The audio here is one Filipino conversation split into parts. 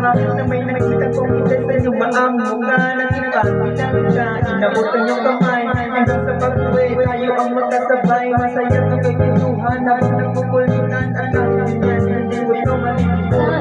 mukha na may nakita kong ilan sa iyong maamong ka nagkipagpitan ka, inabutan yung kamay hanggang sa pag-uwi, tayo ang magkasabay, masaya ang kwentuhan habang nagpupulitan at nakaganyan, hindi mo ito malilimutan.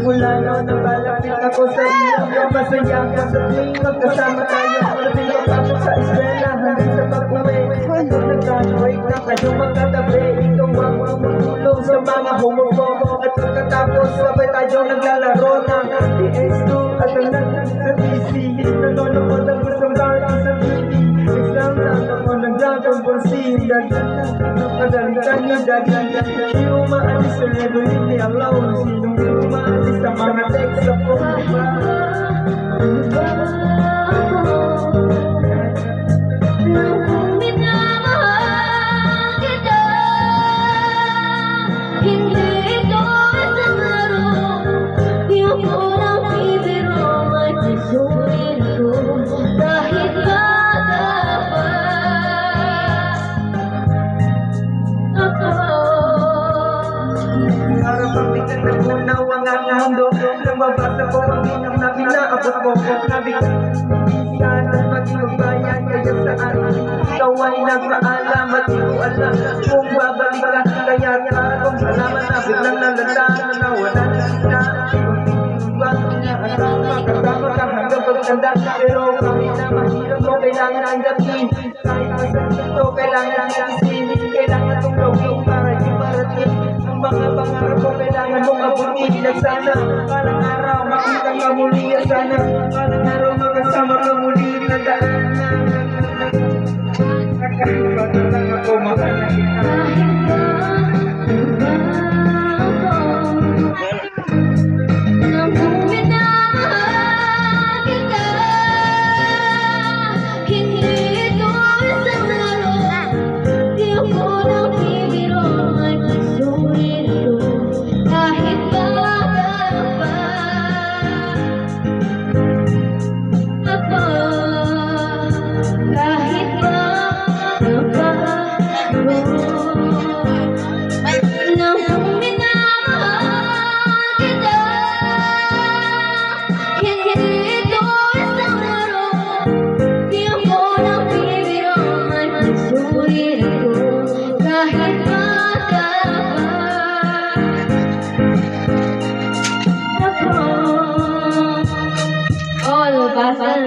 Mula noon nabalapit ako sa iyo, masaya ka sa tuwing magkasama tayo. Parating ka pasok sa eskwela hanggang sa pag-uwi, nag-graduate na kayo magkatabi. Ikaw ang mamutulong sa mga homofob, at pagkatapos sabay tayo naglalaro ng PS2 at sa PC. Nanonood ako sa party sa TV, exam na ako ng Dragon Ball Z. Pagalitan niyo dati, di umaalis sa level, hindi alone. Sinong di umaalis sa mga text sa phone ba? Pagbigan na punaw ang ang mundo, nang mabasa ko ang inang na pinaabot ko. Sabi ko, minsan at maging magbayan, kaya saan ikaw ay nagpaalam at di ko alam kung babalik ka. Kaya kung salamat na biglang nalala na nawala na sila. Kasama ka hanggang pagtanda, pero kami na mahirap mo, kailangan ang dating. Kahit masakit ito, kailangan ang dating. Kailangan itong gawin para di marating ang mga pangarap ko, kailangan mong abutin. Sana parang araw makita ka muli, sana parang araw